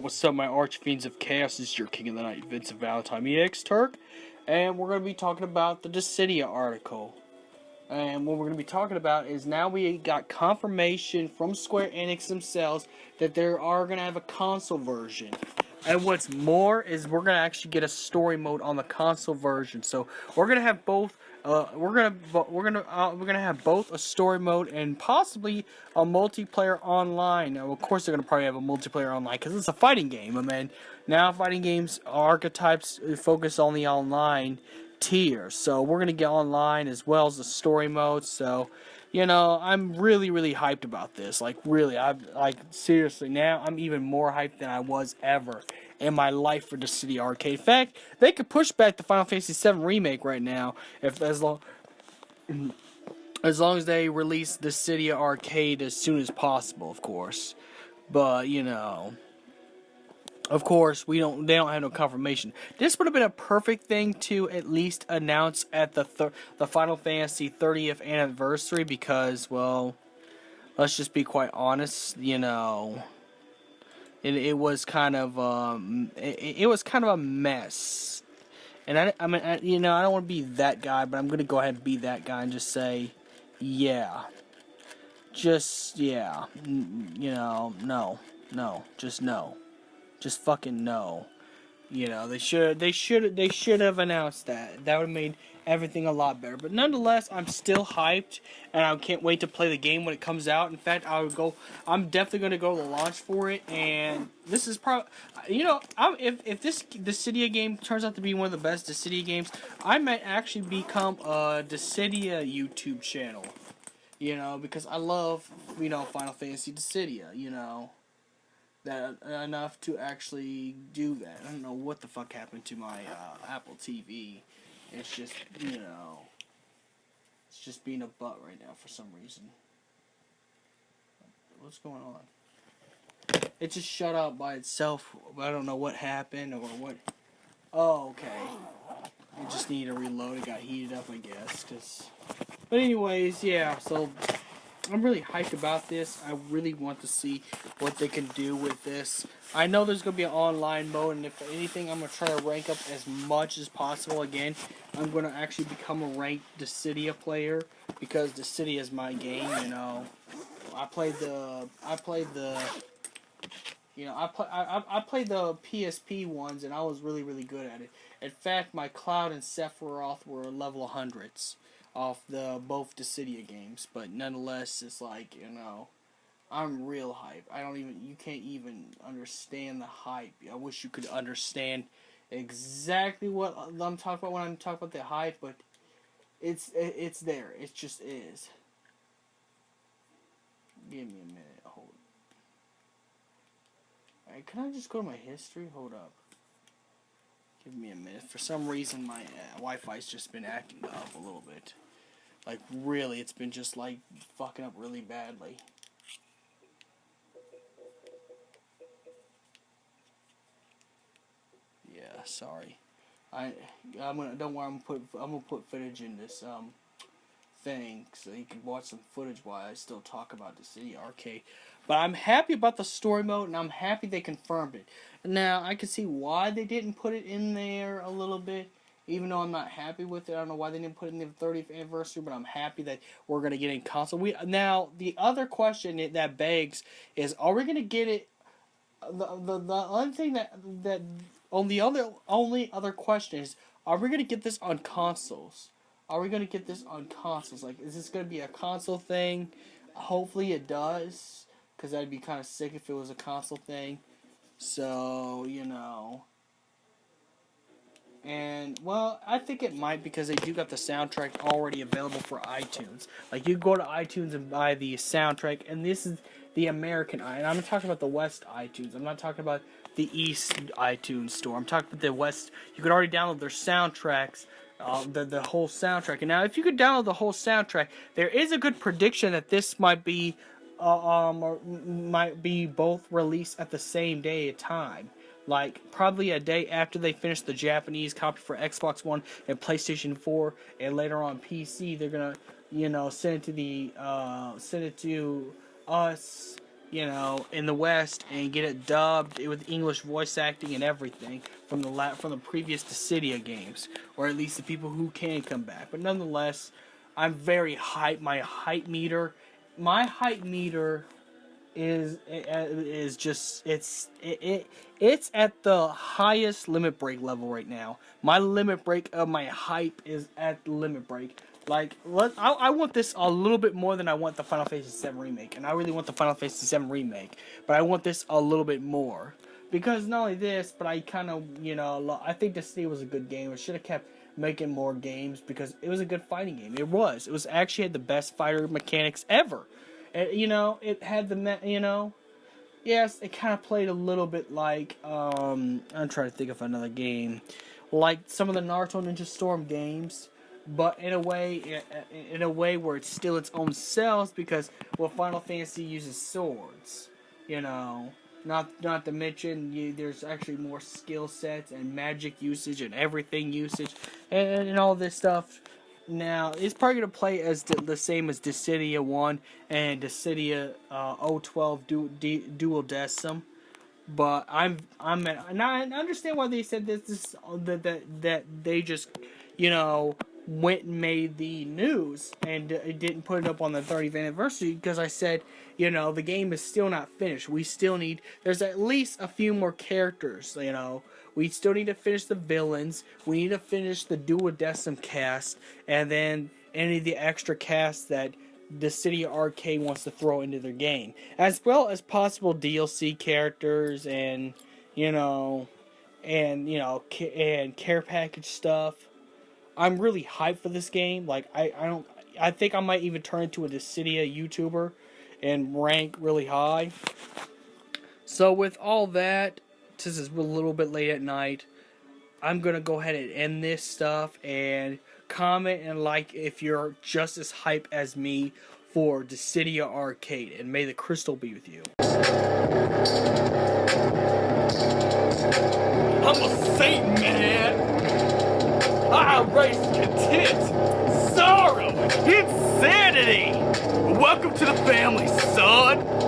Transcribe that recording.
What's up, my archfiends of chaos? This is your King of the Night, Vincent Valentine EX Turk, and we're going to be talking about the Dissida article. And what we're going to be talking about is now we got confirmation from Square Enix themselves that they are going to have a console version. And what's more is we're going to actually get a story mode on the console version. So we're going to have both. We're gonna have both a story mode and possibly a multiplayer online. Now, of course, they're gonna probably have a multiplayer online because it's a fighting game. I mean, now fighting games archetypes focus on the online tier, so we're gonna get online as well as the story mode. So, you know, I'm really hyped about this. Like, really, seriously, now I'm even more hyped than I was ever in my life for Dissida Arcade. In fact, they could push back the Final Fantasy VII Remake right now as long as they release Dissida Arcade as soon as possible, of course. But, you know, of course, they don't have no confirmation. This would have been a perfect thing to at least announce at the Final Fantasy 30th anniversary because, well, let's just be quite honest, you know, it was kind of it was kind of a mess. And I mean, you know, I don't want to be that guy, but I'm gonna go ahead and be that guy and just say, yeah, you know, no, just fucking no. You know, they should have announced that. That would have made everything a lot better. But nonetheless, I'm still hyped, and I can't wait to play the game when it comes out. In fact, I'm definitely going to go to the launch for it. And this is probably, you know, if this Dissidia game turns out to be one of the best Dissidia games, I might actually become a Dissidia YouTube channel. You know, because I love, you know, Final Fantasy Dissidia. You know. That enough to actually do that. I don't know what the fuck happened to my Apple TV. It's just, you know, it's just being a butt right now for some reason. What's going on? It just shut out by itself. I don't know what happened or what. Oh, okay. It just needed to reload. It got heated up, I guess. But anyways, yeah. So I'm really hyped about this. I really want to see what they can do with this. I know there's going to be an online mode, and if anything, I'm going to try to rank up as much as possible again. I'm going to actually become a ranked Dissidia player, because Dissidia is my game, you know. I played the PSP ones, and I was really good at it. In fact, my Cloud and Sephiroth were level 100s. Off the both Dissidia games, but nonetheless, it's like, you know, I'm real hype. You can't even understand the hype. I wish you could understand exactly what I'm talking about when I'm talking about the hype, but it's there. It just is. Give me a minute. Hold. Alright, can I just go to my history? Hold up. Give me a minute. For some reason, my Wi-Fi's just been acting up a little bit. Like, really, it's been just, like, fucking up really badly. Yeah, sorry. Don't worry, I'm gonna put footage in this, thing, so you can watch some footage while I still talk about the City Arcade. But I'm happy about the story mode, and I'm happy they confirmed it. Now, I can see why they didn't put it in there a little bit, even though I'm not happy with it. I don't know why they didn't put it in the 30th anniversary, but I'm happy that we're going to get it in console. Now, the other question that begs is, are we going to get it? The other thing only other question is, are we going to get this on consoles? Are we going to get this on consoles? Like, is this going to be a console thing? Hopefully it does, because that'd be kind of sick if it was a console thing. So, you know. And, well, I think it might, because they do got the soundtrack already available for iTunes. Like, you go to iTunes and buy the soundtrack, and this is the American and I'm talking about the West iTunes. I'm not talking about the East iTunes store. I'm talking about the West. You could already download their soundtracks. The whole soundtrack. And now, if you could download the whole soundtrack, there is a good prediction that this might be both released at the same day at time. Like, probably a day after they finish the Japanese copy for Xbox One and PlayStation 4, and later on PC, they're gonna, you know, send it to us in the West and get it dubbed with English voice acting and everything from the previous Dissida games, or at least the people who can come back. But nonetheless, I'm very hyped. My hype meter is just it's at the highest limit break level right now. My limit break of my hype is at the limit break. Like, I want this a little bit more than I want the Final Fantasy VII Remake. And I really want the Final Fantasy VII Remake. But I want this a little bit more. Because not only this, but I kind of, I think Dissida was a good game. It should have kept making more games because it was a good fighting game. It was. It was actually had the best fighter mechanics ever. It had the, yes, it kind of played a little bit like, I'm trying to think of another game. Like some of the Naruto Ninja Storm games. But in a way where it's still its own selves, because Final Fantasy uses swords, not to mention there's actually more skill sets and magic usage and everything usage and all this stuff. Now it's probably gonna play as the same as Dissida 1 and Dissida 012 Dual Decim. But I understand why they said that they just went and made the news and didn't put it up on the 30th anniversary, because I said, the game is still not finished. We still need, there's at least a few more characters, we still need to finish the villains, we need to finish the Duodecim cast, and then any of the extra casts that Dissida Arcade wants to throw into their game, as well as possible DLC characters and care package stuff. I'm really hyped for this game. Like, I think I might even turn into a Dissida YouTuber and rank really high. So with all that, since it's a little bit late at night, I'm gonna go ahead and end this stuff, and comment and like if you're just as hyped as me for Dissida Arcade, and may the crystal be with you. I'm a saint, man! I embrace content, sorrow, insanity! Welcome to the family, son!